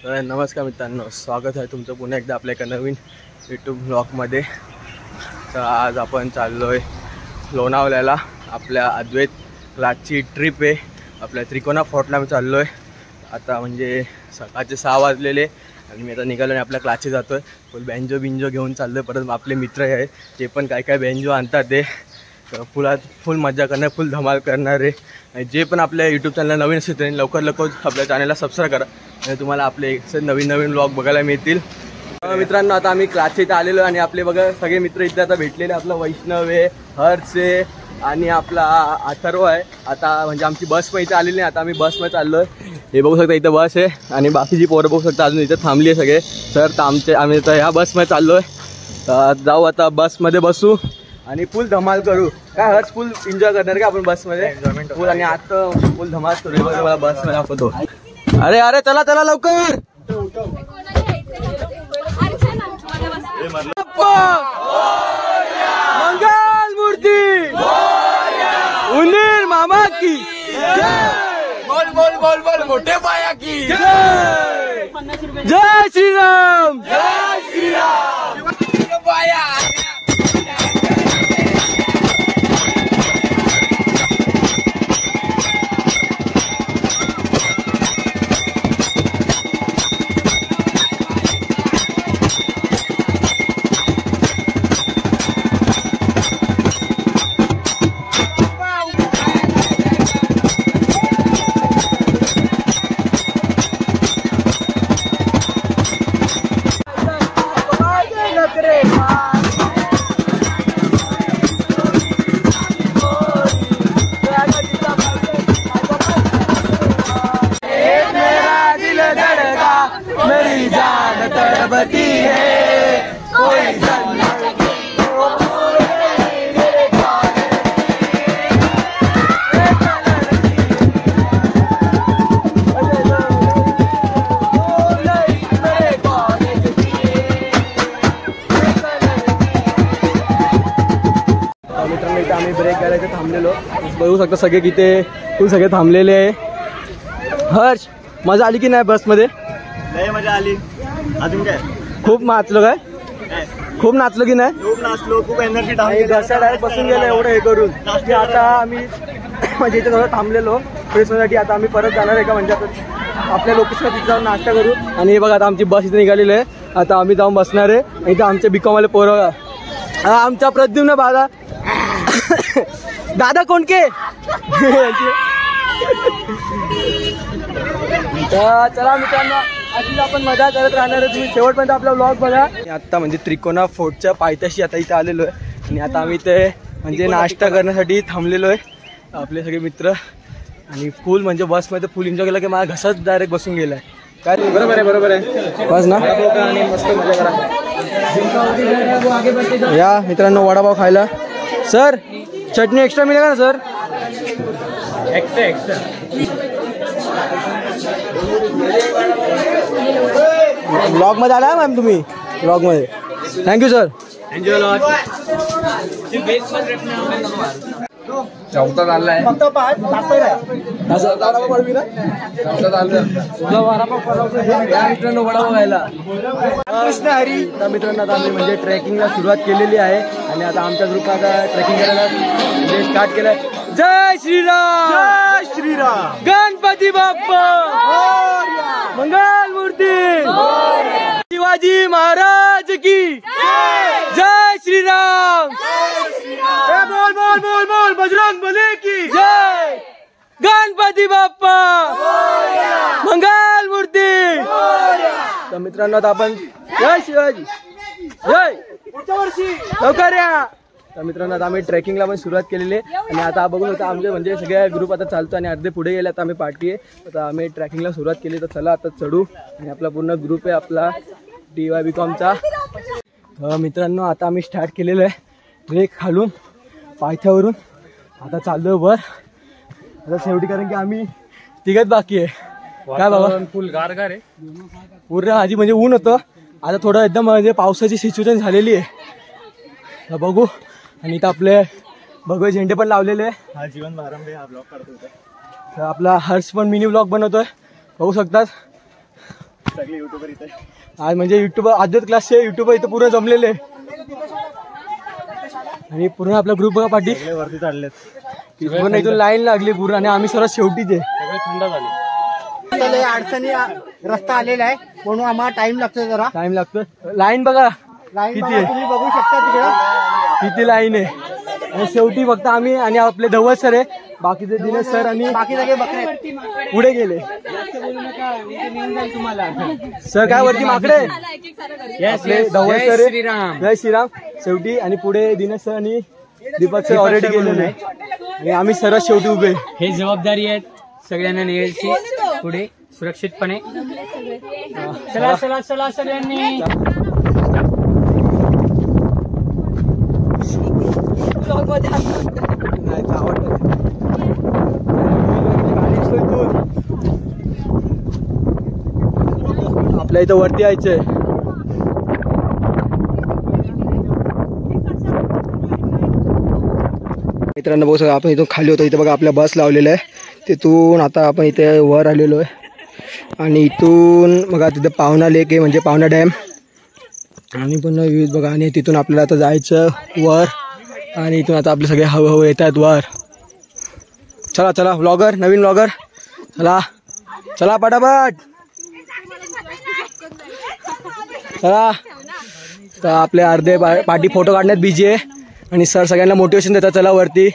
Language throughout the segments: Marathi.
तर नमस्कार मित्रांनो, स्वागत आहे तुमचं पुन्हा एकदा आपल्या एका नवीन यूट्यूब ब्लॉगमध्ये। तर आज आपण चाललो आहे लोणावळ्याला, आपल्या अद्वैत क्लासची ट्रिप आहे। आपल्या त्रिकोणा फोर्टला मी चाललो आहे। आता म्हणजे सकाळचे 6 वाजलेले आणि मी आता निघालो आणि आपल्या क्लासचे जातो आहे। फुल बँजो बिंजो घेऊन चाललो आहे। परत आपले मित्र आहे ते पण काय बँजो आणतात, ते फुल मजा करणार, फुल धमाल करणार आहे। जे पण आपल्या यूट्यूब चॅनलला नवीन असेल त्यांनी लवकर आपल्या चॅनलला सबस्क्राईब करा आणि तुम्हाला आपले नवीन व्लॉग बघायला मिळतील। मित्रांनो, आता आम्ही क्लासच्या इथे आलेलो आणि आपले बघा सगळे मित्र इथे आता भेटलेले। आपला वैष्णव आहे, हर्ष आहे आणि आपला अथर्व आहे। आता म्हणजे आमची बस पण इथे आलेली नाही, आता आम्ही बसमध्ये चाललो आहे। हे बघू शकता इथं बस आहे आणि बाकीची पोरं बघू शकता अजून इथे थांबली आहे सगळे। तर आम्ही आता ह्या बसमध्ये चाललो आहे। जाऊ आता बसमध्ये बसू आणि फुल धमाल करू। काय हर्ष, फुल एन्जॉय करणार का आपण बसमध्ये? एन्जॉयमेंट फुल आणि आता फुल धमाल करू। मला बसमध्ये दाखवतो। अरे अरे चला चला लवकर। मंगल मूर्ती उनीर मामा की बोल बोल बोल बोल मोठे पाया की जय श्रीराम, जय श्रीराम पाया। मेरी जान तड़पती है कोई मित्रांनो, इथे आम्ही ब्रेक करायचं थांबलेलो। बघू शकता सगळे किती तू सगळे थांबलेले आहे। हर्ष, मजा आली की नाही बसमध्ये? लय मजा आली। अजून काय खूप नाचलो? काय खूप नाचलो की नाही? खूप नाचलो, खूप एनर्जी घसा डायरेक्ट बसून गेलो एवढं हे करून। आता आम्ही म्हणजे इथे थोडं थांबलेलो फ्रेश होण्यासाठी। आता आम्ही परत जाणार आहे का म्हणजे आपल्या लोकेशनला तिथे जाऊन नाश्ता करू। आणि हे बघा आता आमची बस इथे निघालेली आहे। आता आम्ही जाऊन बसणार आहे। इथं आमचे बीकॉमवाले पोरं, आमचा प्रद्युम्न दादा दादा कोणके चला मित्रांनो, अशीच आपण मजा करत राहणार आहे। तुम्ही शेवटपर्यंत आपला व्लॉग बघा। आता म्हणजे त्रिकोणा फोर्टच्या पायथ्याशी आता इथे आलेलो आहे आणि आता आम्ही ते म्हणजे नाश्ता करण्यासाठी थांबलेलो आहे आपले सगळे मित्र। आणि फुल म्हणजे बसमध्ये फुल एन्जॉय केला की माझा घसाच डायरेक्ट बसून गेलाय। काय बरोबर आहे बस ना, आणि मस्त मजा करा। या मित्रांनो वडापाव खायला। सर चटणी एक्स्ट्रा मिळेल ना सर? एक्स्ट्रा ब्लॉग मध्ये आला मॅम तुम्ही? ब्लॉग मध्ये थँक्यू सर। Enjoy lot. चौथा चाललाय मित्रांनो वडापाव खायला। कृष्ण हरी। तर मित्रांनो, आता आम्ही म्हणजे ट्रेकिंगला सुरुवात केलेली आहे आणि आता आमच्या ग्रुप आता ट्रेकिंग करायला म्हणजे स्टार्ट केलंय। जय श्रीराम, जय श्रीराम, गणपती बाप्पा मंगल मूर्ती, शिवाजी महाराज की जय श्रीराम, बोल बोल बोल बोल बजरंग बली की जय, गणपती बाप्पा मंगल मूर्ती। तर मित्रांनो, आता आपण जय शिवाजी जय पुढच्या वर्षी लवकर या। तर मित्रांनो, आता आम्ही ट्रेकिंगला पण सुरुवात केलेली आहे आणि आता बघून होता आमचे म्हणजे सगळे ग्रुप आता चालतो आणि अर्धे पुढे गेले। आता आम्ही पार्टी आहे, आता आम्ही ट्रेकिंगला सुरुवात केली। तर चला आता चढू आणि आपला पूर्ण ग्रुप आहे आपला DY BComचा। मित्रांनो, आता आम्ही स्टार्ट केलेलं आहे ट्रेक खालून पायथ्यावरून। आता चाललो वर आता शेवटी, कारण की आम्ही तिघच बाकी आहे। काय बाबा, फुल गारगार आहे पूर्ण आधी म्हणजे ऊन होतं, आता थोडं एकदम म्हणजे पावसाची सिच्युएशन झालेली आहे। बघू आणि इथं आपले भगवे झेंडे पण लावलेले आहे। हा जीवन प्रारंभ हा ब्लॉग काढतो आपला हर्ष पण मिनी ब्लॉग बनवतोय, बघू शकतात। सगळे युट्यूबर इथे आज म्हणजे युट्यूबर अद्वैत क्लासचे युट्यूबर इथं पूर्ण जमलेले आणि पूर्ण आपला ग्रुप बघा पाठी सगळे वरती चढलेत. पूर्ण इथून लाईन लागली पूर्ण आणि आम्ही सर्वात शेवटीच आहे. सगळे थंड झाले. अडचणी रस्ता आलेला आहे म्हणून आम्हाला टाइम लागतो जरा. टाइम लागतो. लाईन बघा लाईन किती आहे, तुम्ही बघू शकता तिकडं किती लाईन आहे. आणि शेवटी फक्त आम्ही आणि आपले धवल सर आहे, बाकीचे दिनेश सर आणि बाकी सगळे बकरे पुढे गेले. सर काय वरती माकडे आपले धवल सर आहे. जय श्रीराम. शेवटी आणि पुढे दिनेश सर आणि दीपक सर ऑलरेडी गेलेले आणि आम्ही सर्वात शेवटी उभे. हे जबाबदारी आहे सगळ्यांना न्यायची पुढे सुरक्षितपणे. चला चला चला सगळ्यांनी. आपल्या इथं वरती यायचंय. मित्रांनो बघू आपण इथून खाली होतो. इथे बघा आपल्या बस लावलेलं आहे. तिथून आता आपण इथे वर आलेलो आहे आणि इथून बघा तिथं पावना लेक आहे म्हणजे पावना डॅम आणि पुन्हा विविध बघा. आणि तिथून आपल्याला आता जायचं वर आणि इथून आता आपले सगळे हळूहळू येत आहेत वर. चला चला व्लॉगर, नवीन व्लॉगर, चला चला पटापट चला. तर आपले अर्धे पाठी फोटो काढण्यात बिझी आहे आणि सर सगळ्यांना मोटिवेशन देतात चला वरती.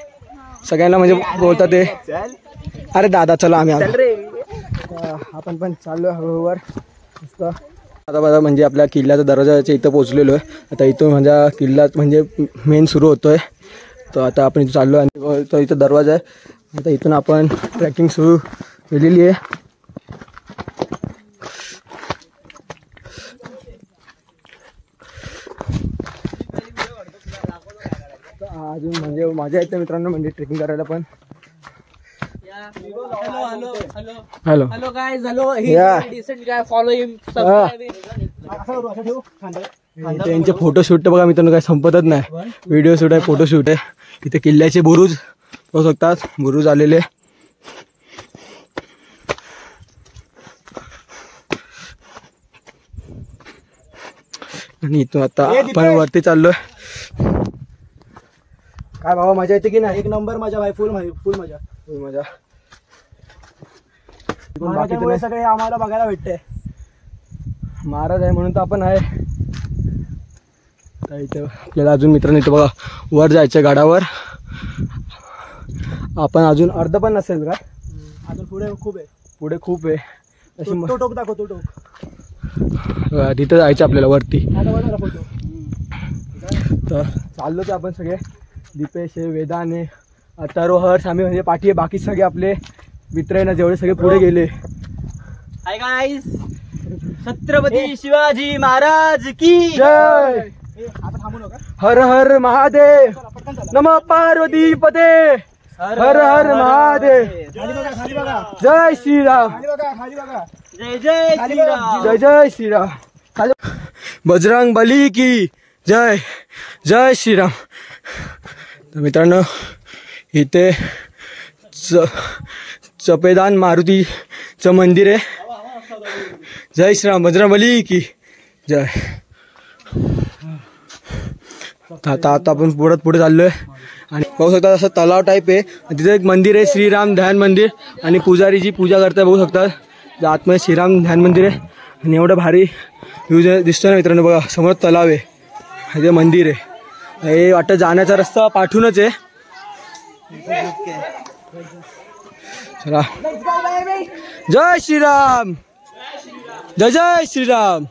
सगळ्यांना म्हणजे बोलतात ते अरे दादा चला आम्ही आपण पण चाललो हळूहळू मस्त. आता बघा म्हणजे आपल्या किल्ल्याचा दरवाजाच्या इथं पोहोचलेलो आहे. आता इथून म्हणजे किल्ला म्हणजे मेन सुरू होतोय. तर आता आपण इथं चाललो आणि तो इथं दरवाजा आहे. आता इथून आपण ट्रेकिंग सुरू केलेली आहे. अजून म्हणजे मजा येते मित्रांनो म्हणजे ट्रेकिंग करायला पण. हॅलो हॅलो काय झालो फॉलो त्यांचे फोटोशूट बघा मित्रांनो काय संपतच नाही. व्हिडिओ शूट आहे, फोटोशूट आहे. इथे किल्ल्याचे बुरुज बघू शकतात, बुरुज आलेले. आणि इथून आता आपण वरती चाललोय. काय बाबा मजा येते की नाही? एक नंबर मजा भाई, फुल मजा फुल मजा. बाकीमुळे सगळे आम्हाला बघायला भेटते. महाराज आहे म्हणून तर आपण आहे. इथं आपल्याला अजून मित्रांनो इथं बघा वर जायचं गाडावर. आपण अजून अर्ध पण नसेल का, अजून पुढे खूप आहे. पुढे खूप आहे. तो टोक दाखव, तो टोक तिथं जायचं आपल्याला वरती. फोटो. तर चाललो ते आपण सगळे दीपेश वेदाने अथर्व हर्ष आम्ही म्हणजे पाठी आहे. बाकी सगळे आपले मित्र आहे ना जेवढे सगळे पुढे गेले. हाय गाईस, छत्रपती शिवाजी महाराज की जय. आता थांबू नका. हर हर महादेव, नमः पार्वती पते, हर हर महादेव, खाली बघा, खाली बघा, जय श्रीराम, खाली बघा, खाली बघा. जय जय श्रीराम, जय जय श्रीराम. बजरंग बली की जय, जय श्रीराम. तर मित्रांनो इथे चपेदान मारुतीचं मंदिर आहे. जय श्रीराम, बजरंग बली की जय. आता आपण पुढे चाललोय आणि बघू शकता असं तलाव टाईप आहे. तिथे एक मंदिर आहे श्रीराम ध्यान मंदिर आणि पुजारीची पूजा करताय बघू शकता. आतमध्ये श्रीराम ध्यान मंदिर आहे आणि एवढं भारी व्ह्यू दिसतोय ना मित्रांनो. बघा समोर तलाव आहे, हे मंदिर आहे. हे वाटतं जाण्याचा रस्ता पाठवूनच आहे. चला जय श्रीराम, जय जय श्रीराम.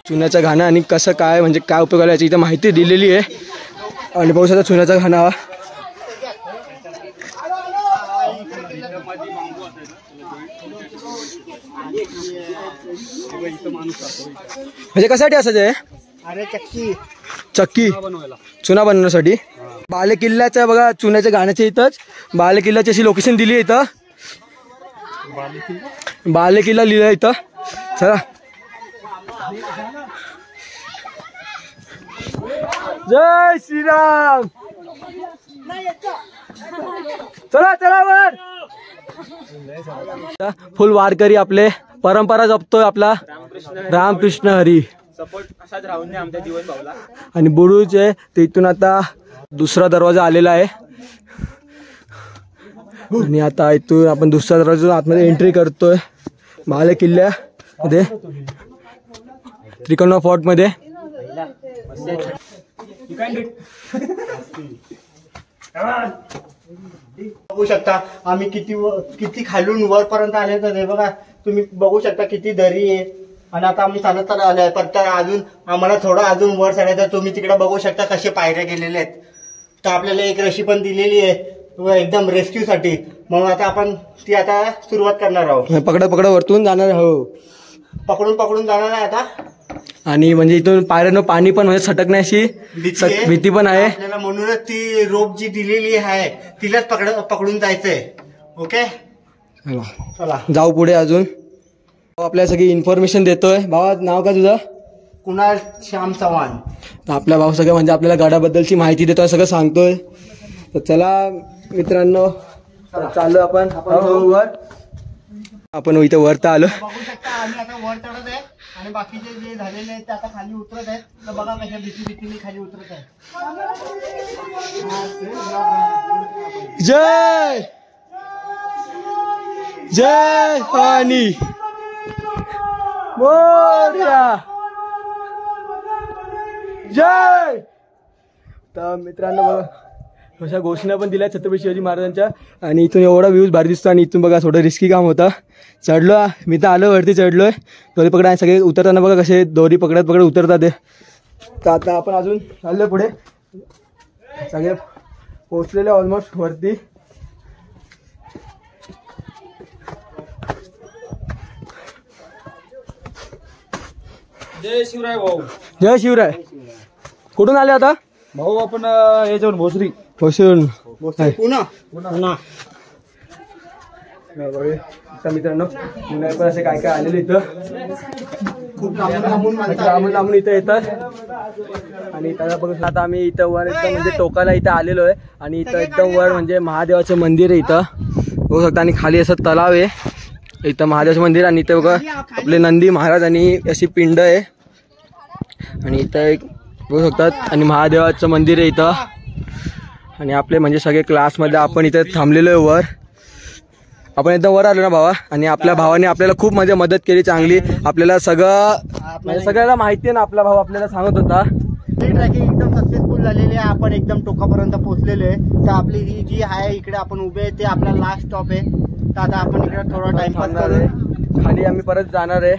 चुन्याचं घाणं आणि कसं काय म्हणजे काय उपयोगाला याची इथं माहिती दिलेली आहे. आणि बघू शकता चुन्याचा घाणा म्हणजे कशासाठी असायचं आहे? अरे चक्की, चक्की चुना बनवण्यासाठी. बालेकिल्ल्याचं बघा चुन्याच्या गाण्याच्या इथंच बालेकिल्ल्याची अशी लोकेशन दिली आहे इथं. बालेकिल्ला लिहिलं इथं. चला जय श्रीराम. चला चला वर. फुल वारकरी आपले परंपरा जपतोय आपला रामकृष्ण हरी. सपोर्ट असाच राहून दे आमच्या जीवन भाऊला. आणि बुरुज आहे तिथून आता दुसरा दरवाजा आलेला आहे आणि आता इथून आपण दुसऱ्या दरवाजा आतमध्ये एंट्री करतोय महाल किल्ल्यामध्ये त्रिकोणा फोर्ट मध्ये. बघू शकता आम्ही किती खालून वरपर्यंत आले तर हे बघा तुम्ही बघू शकता किती दरी आहे. आणि आता आम्ही चालत चालत आलोय फक्त अजून आम्हाला थोडं अजून वर चढायचं. तुम्ही तिकडे बघू शकता कसे पायऱ्या गेलेले आहेत. तर आपल्याला एक रशी पण दिलेली आहे एकदम रेस्क्यू साठी. म्हणून आता आपण ती आता सुरुवात करणार आहोत. पकडा वरतून जाणार. हो पकडून जाणार आहे आता. आणि म्हणजे इथून पायऱ्यानं पाणी पण म्हणजे सटकण्याची भीती पण आहे आपल्याला. म्हणूनच ती रोप जी दिलेली आहे तिलाच पकडून जायचंय. ओके चला जाऊ पुढे. अजून आपल्या सगळी इन्फॉर्मेशन देतोय. भावा नाव का तुझं? कुणाल श्याम चव्हाण. आपला भाऊ सगळं म्हणजे आपल्याला गडाबद्दलची माहिती देतोय सगळं सांगतोय. तर चला मित्रांनो चालू आपण वर. आपण इथे वर तर आलो. बघू शकता आम्ही आता वर चढत आहे आणि बाकीचे जे झालेले आहेत ते आता खाली उतरत आहेत. तर बघा कशा भीतीने खाली उतरत आहे. जय जय भवानी मोरया जय. तर मित्रांनो बघा अशा घोषणा पण दिल्या छत्रपती शिवाजी महाराजांच्या. आणि इथून एवढा व्ह्यूज भारी दिसतो. आणि इथून बघा थोडं रिस्की काम होतं. चढलो मी तर आलो वरती चढलोय. दोरी पकडा सगळे उतरताना बघा कसे दोरी पकडत उतरतात ते. तर आता आपण अजून चाललोय पुढे. सगळे पोहोचलेले ऑलमोस्ट वरती. जय शिवराय भाऊ. जय शिवराय. कुठून आले आता भाऊ आपण याच्यावर भोसरी भोसून पुन्हा मित्रांनो पुन्हा पण असे काय आलेले इथं खूप लांबून लांबून इथं येतात. आणि त्याला बघून आता आम्ही इथं वर एकदम म्हणजे टोकाला इथं आलेलो आहे. आणि इथं एकदम वर म्हणजे महादेवाचं मंदिर आहे इथं बघू शकता. आणि खाली असं तलाव आहे इथं महादेवाचं मंदिर. आणि इथं बघा आपले नंदी महाराज आणि अशी पिंड आहे. आणि इथं एक बघू शकतात. आणि महादेवाचं मंदिर आहे इथं. आणि आपले म्हणजे सगळे क्लासमध्ये आपण इथं थांबलेलो आहे वर. आपण एकदम वर आलो ना भावा. आणि आपल्या भावाने आपल्याला खूप म्हणजे मदत केली चांगली. आपल्याला म्हणजे सगळ्याला माहिती आहे ना. आपला भाऊ आपल्याला सांगत होता. ट्रॅकिंग एकदम सक्सेसफुल झालेली आहे. आपण एकदम टोकापर्यंत पोहोचलेलो आहे. तर आपली ही जी आहे इकडे आपण उभे आहे ते आपला लास्ट स्टॉप आहे. तर आता आपण इकडे थोडा टाइमपास करू. खाली आम्ही परत जाणार आहे.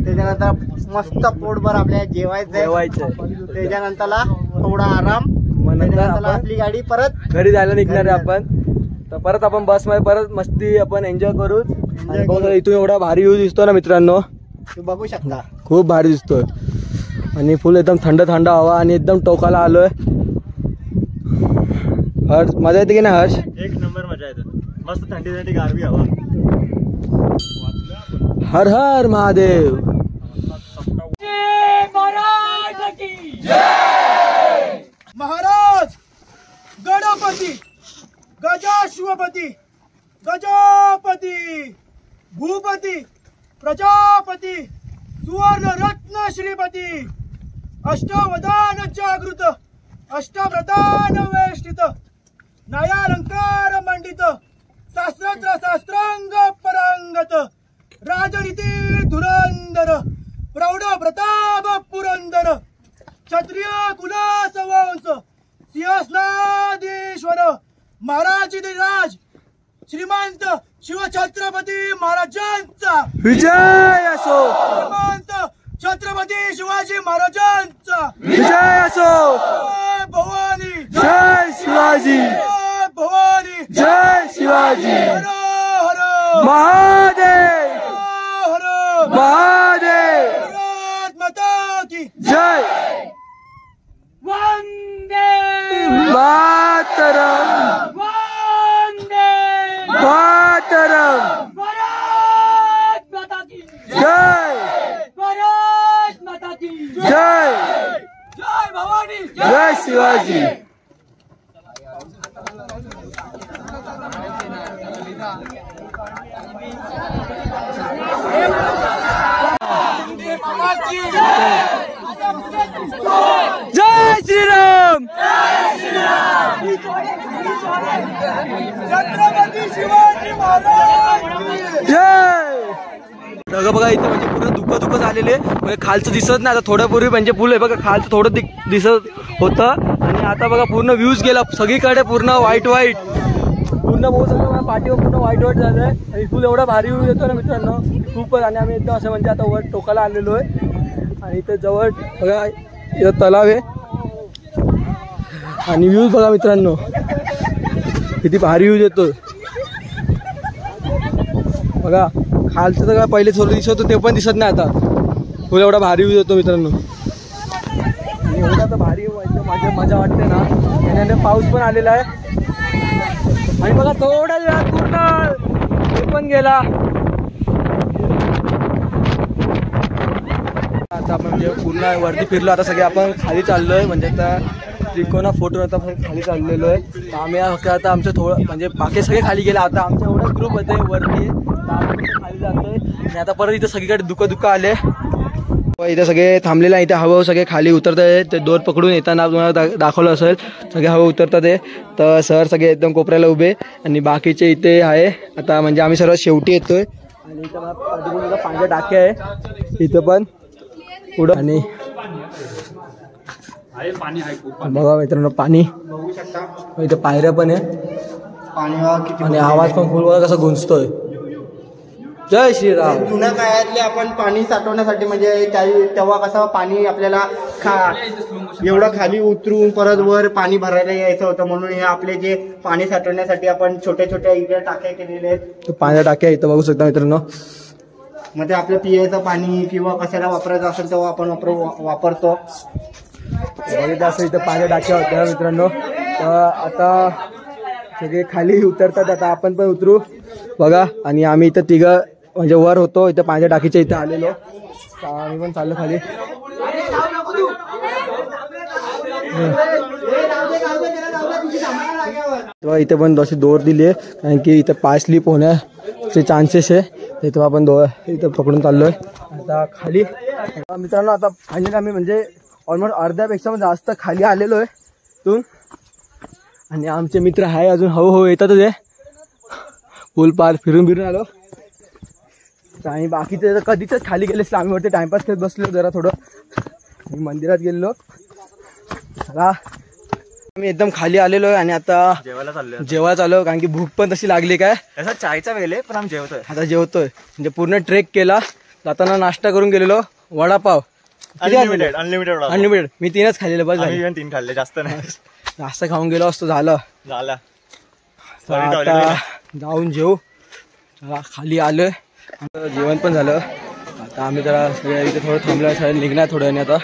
त्याच्यानंतर मस्त पोटभर आपल्याला जेवायचं. त्याच्यानंतरला थोडा आराम. त्याच्यानंतर आपली गाडी परत घरी जायला निघणार आहे आपण. तर परत आपण बस मध्ये परत मस्ती आपण एन्जॉय करू. इथून एवढा भारी व्ह्यू दिसतो ना मित्रांनो. बघू शकता खूप भारी दिसतोय. आणि फुल एकदम थंड हवा. आणि एकदम टोकाला आलोय. हर्ष मजा येते की नाही हर्ष? एक नंबर मजा येते. मस्त थंडीसाठी गारवी हवा. हर हर महादेव. महाराज गणपती गजाशिवपती गजापती भूपती प्रजापती सुवर्ण रत्न श्रीपती अष्टवदान जागृत अष्टप्रधान वेष्टित नयालंकार मंडित शास्त्रांग परांगत राजनीती धुरंधर प्रौढ प्रताप पुरंदर क्षत्रिय कुलाचा वंश सिंहस्नाधीश्वर महाराज श्रीमंत शिवछत्रपती महाराजांचा विजय असो. श्रीमंत छत्रपती शिवाजी महाराजांचा विजय असो. जय भवानी जय शिवाजी. जय भवानी जय शिवाजी. हर हर महादेव हर महादेव. भारत माता की जय. वंदे मातरम वंदे मातरम. भारत माता की जय भारत माता की जय. जय भवानी जय शिवाजी. ढग बघा इथे म्हणजे पूर्ण धुकं झालेले म्हणजे खालचं दिसत नाही. आता थोड्यापूर्वी म्हणजे पूल आहे बघा खालचं थोडं दिसत होतं आणि आता बघा पूर्ण व्ह्यूज गेला सगळीकडे पूर्ण व्हाईट पूर्ण बहुत सगळं पाठीवर पूर्ण व्हाईट झालं आहे आणि पूल एवढा भारी व्ह्यू येतो ना मित्रांनो खूपच. आणि आम्ही एकदम असं म्हणजे आता वर टोकाला आलेलो आहे आणि इथे जवळ बघा इथं तलाव आहे आणि व्ह्यूज बघा मित्रांनो किती भारी व्ह्यूज येतो बघा. खालचं तर काय पहिले थोडं दिसत होतं ते पण दिसत नाही आता फुल एवढा भारी व्ह्यू येतो मित्रांनो. आणि एवढा तर भारी मजा वाटते ना. त्यानंतर पाऊस पण आलेला आहे आणि बघा थोड्या वेळात पूर्ण हे पण गेला. आता आपण म्हणजे पूर्ण वरती फिरलो आता सगळे आपण खाली चाललोय म्हणजे आता त्रिकोणा फोटो आता खाली चाललेलो आहे. तर आम्ही आता आमचं थोडं म्हणजे बाकी सगळे खाली गेला आता आमचा एवढा ग्रुप होते वरती खाली जातोय आणि आता परत इथं सगळीकडे दुःख आले. इथे सगळे थांबलेले आहे. इथे हवं सगळे खाली उतरत आहे ते दोर पकडून येताना तुम्हाला दाखवलं असेल सगळे हवं उतरतात आहे. तर सर सगळे एकदम कोपऱ्याला उभे आणि बाकीचे इथे आहे. आता म्हणजे आम्ही सर्वात शेवटी येतोय आणि इथं पाण्याचे टाके आहे इथं पण पुढं आणि बघा मित्रांनो पाणी बघू शकता इथं पायऱ्या पण आहे पाणी आणि आवाज पण फुल बघा कसा गुंजतोय. जय श्रीराम. जुन्या काळातले आपण पाणी साठवण्यासाठी म्हणजे तेव्हा कसं पाणी आपल्याला एवढं खाली उतरून परत वर पाणी भरायला यायचं होतं म्हणून हे आपले जे पाणी साठवण्यासाठी आपण छोट्या छोट्या इकडे टाक्या केलेले आहेत. पाण्याच्या टाक्या इथं बघू शकता मित्रांनो. मग ते आपलं पियाचं पाणी किंवा कशाला वापरायचं असेल तेव्हा आपण वापरतो. बघितलं असं इथं पाण्याच्या टाक्या होत्या मित्रांनो. तर आता सगळे खाली उतरतात आता आपण पण उतरू बघा. आणि आम्ही इथं तिघं म्हणजे वर होतो इथं पाण्याच्या टाकीच्या इथं आलेलो आम्ही पण चाललो खाली. तेव्हा इथे पण अशी दोर दिली आहे कारण की इथं पाय स्लिप होण्याचे चान्सेस आहे. इथं आपण इथं पकडून चाललोय आता खाली. मित्रांनो आता फायनली आम्ही म्हणजे ऑलमोस्ट अर्ध्यापेक्षा पण जास्त खाली आलेलो आहे इथून आणि आमचे मित्र आहे अजून हो येतातच आहे. पूल पार फिरून आलो आणि बाकीचे तर कधीच खाली गेले असले. आम्ही वरती टाइमपास करत बसलो जरा थोडं मंदिरात गेलेलो. चला आम्ही एकदम खाली आलेलो आहे आणि आता जेवायला चाललो कारण की भूक पण तशी लागली काय असा चायचा वेळ आहे पण आम्ही जेवतोय आता जेवतोय म्हणजे पूर्ण ट्रेक केला. जाताना नाश्ता करून गेलेलो वडापाव अनलिमिटेड मी 3च खाल्लेलं बस 3 खाल्ले जास्त नाही. नाश्ता खाऊन गेलो असतो झालं. आता जाऊन जेऊ. खाली आलोय जेवण पण झालं. आता आम्ही जरा सगळ्या इथे थोडं थांबलं निघणार थोड्या वेळाने आता.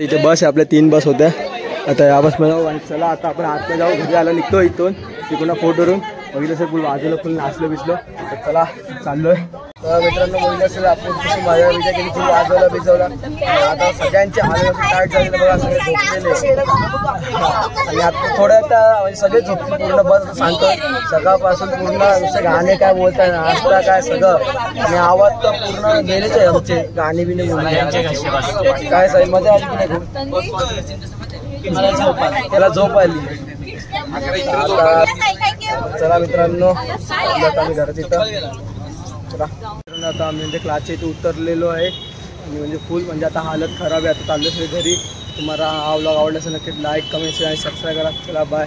इथे बस आहे आपल्या 3 बस होत्या. आता या बसमध्ये जाऊ आणि चला आता आपण आतमध्ये जाऊ. घरी आला निघतो इथून तिकडून फोटोवरून बघितलं असेल फुल वाजवलं फुल नाचलं बिचलं. तर चला चाललोय. तर मित्रांनो बघितलं असेल आपण कशी मजा विजा केली फुल वाजवलं बिजवलं. आता सगळ्यांचे हाल टाईट झालेलं बघा सगळे झोपलेले आणि आता थोड्या म्हणजे सगळे झोपले पूर्ण बस सांगतो सकाळपासून पूर्ण नुसतं गाणे काय बोलताय नाश्ता काय सगळं आणि आवाज तर पूर्ण गेलेच आहे आमचे गाणे बिणे काय सही मजा आली की नाही. त्याला झोप आली. चला मित्रांनो आम्ही घरात इथं चला आता आम्ही म्हणजे क्लासच्या इथे उतरलेलो आहे आणि म्हणजे फुल म्हणजे आता हालत खराब आहे. आता चाललो सगळे घरी. तुम्हाला हा व्लॉग आवडला असेल नक्की लाईक कमेंट आणि सबस्क्राईब करा. चला बाय.